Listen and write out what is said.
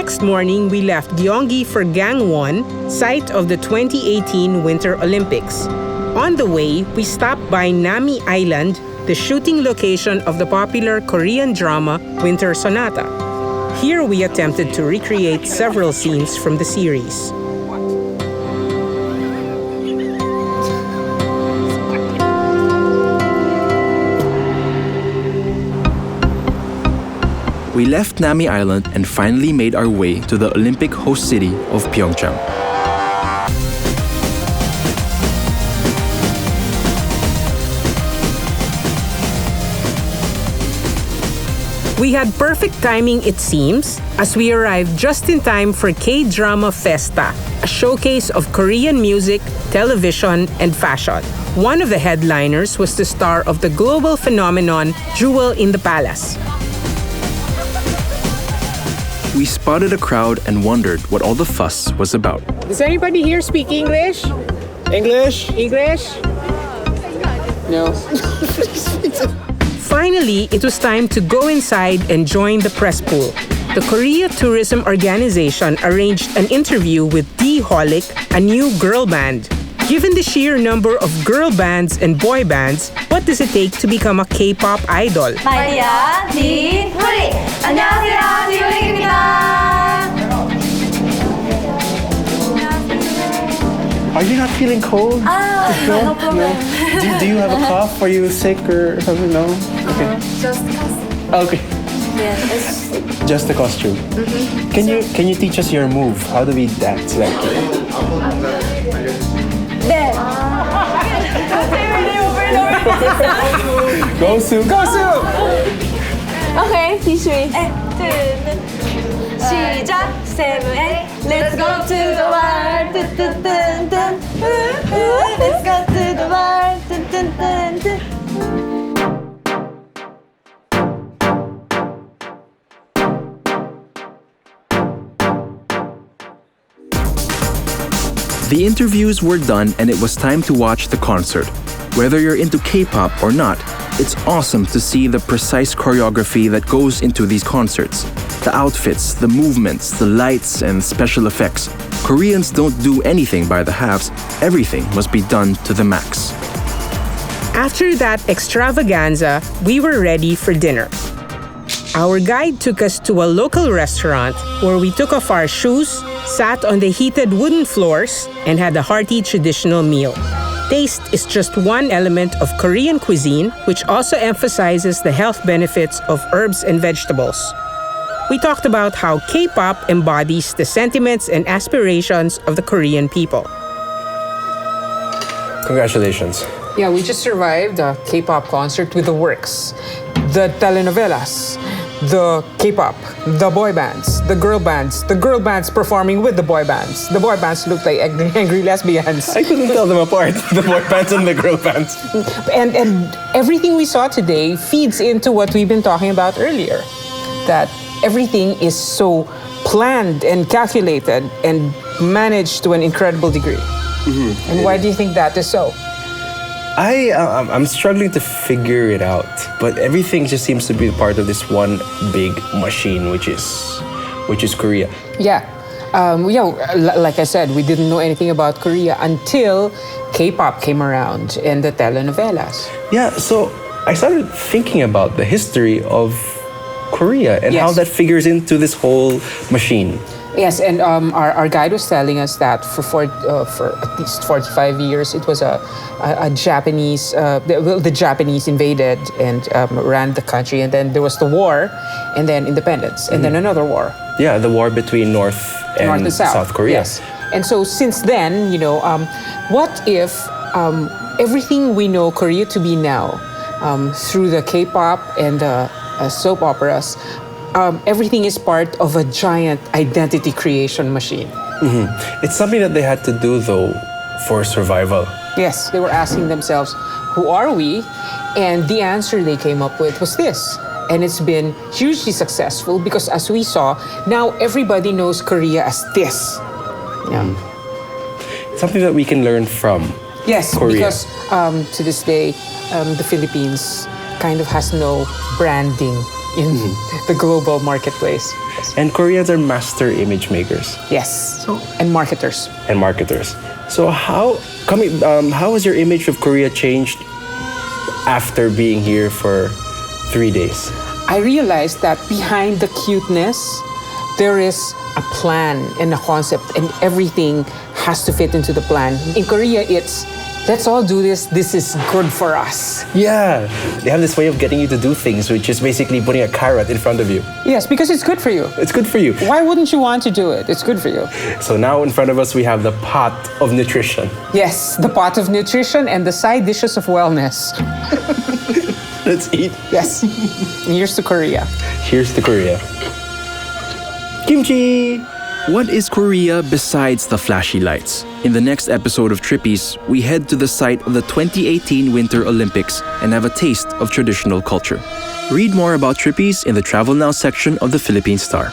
next morning, we left Gyeonggi for Gangwon, site of the 2018 Winter Olympics. On the way, we stopped by Nami Island, the shooting location of the popular Korean drama Winter Sonata. Here we attempted to recreate several scenes from the series. We left Nami Island and finally made our way to the Olympic host city of Pyeongchang. We had perfect timing, it seems, as we arrived just in time for K-Drama Festa, a showcase of Korean music, television, and fashion. One of the headliners was the star of the global phenomenon, Jewel in the Palace. We spotted a crowd and wondered what all the fuss was about. Does anybody here speak English? English? English? No. Finally, it was time to go inside and join the press pool. The Korea Tourism Organization arranged an interview with D.Holic, a new girl band. Given the sheer number of girl bands and boy bands, what does it take to become a K-pop idol? My dear D.Holic! 안녕하세요, D.Holic입니다. Are you not feeling cold? No problem. Do you have a cough? Are you sick or something? No? Okay. Just cause. Okay. Yeah, it's Just the costume. Can you teach us your move? How do we dance? Like 네. go Sue, go Sue! Okay, teach me. 시작. 7, 8. Let's go to the world. Dun, dun, dun, dun. Let's go to the world. Dun, dun, dun, dun. The interviews were done and it was time to watch the concert. Whether you're into K-pop or not, it's awesome to see the precise choreography that goes into these concerts. The outfits, the movements, the lights, and special effects. Koreans don't do anything by the halves. Everything must be done to the max. After that extravaganza, we were ready for dinner. Our guide took us to a local restaurant where we took off our shoes, sat on the heated wooden floors, and had a hearty traditional meal. Taste is just one element of Korean cuisine, which also emphasizes the health benefits of herbs and vegetables. We talked about how K-pop embodies the sentiments and aspirations of the Korean people. Congratulations. Yeah, we just survived a K-pop concert with the works. The telenovelas, the K-pop, the boy bands, the girl bands performing with the boy bands. The boy bands looked like angry lesbians. I couldn't tell them apart, the boy bands and the girl bands. And everything we saw today feeds into what we've been talking about earlier. That everything is so planned and calculated and managed to an incredible degree. And why do you think that is so? I'm struggling to figure it out, but everything just seems to be part of this one big machine, which is Korea. Yeah. Like I said, we didn't know anything about Korea until K-pop came around and the telenovelas. Yeah, so I started thinking about the history of Korea and how that figures into this whole machine. Yes, and our guide was telling us that for at least 45 years, it was a Japanese, the Japanese invaded and ran the country, and then there was the war, and then independence, and then another war. Yeah, the war between North and South Korea. Yes, and so since then, what if everything we know Korea to be now, through the K-pop and the soap operas, everything is part of a giant identity creation machine. It's something that they had to do, though, for survival. Yes, they were asking themselves, who are we? And the answer they came up with was this. And it's been hugely successful because, as we saw, now everybody knows Korea as this. Yeah. Something that we can learn from Yes, Korea. because to this day, the Philippines kind of has no branding in the global marketplace. And Koreans are master image makers Yes, and marketers. and marketers. So how has your image of Korea changed after being here for 3 days? I realized that behind the cuteness, there is a plan and a concept, and everything has to fit into the plan. In Korea, it's let's all do this. This is good for us. Yeah, they have this way of getting you to do things, which is basically putting a carrot in front of you. Yes, because it's good for you. It's good for you. Why wouldn't you want to do it? It's good for you. So now in front of us, we have the pot of nutrition. Yes, the pot of nutrition and the side dishes of wellness. Let's eat. Yes. Here's to Korea. Here's to Korea. Kimchi! What is Korea besides the flashy lights? In the next episode of Trippies, we head to the site of the 2018 Winter Olympics and have a taste of traditional culture. Read more about Trippies in the Travel Now section of the Philippine Star.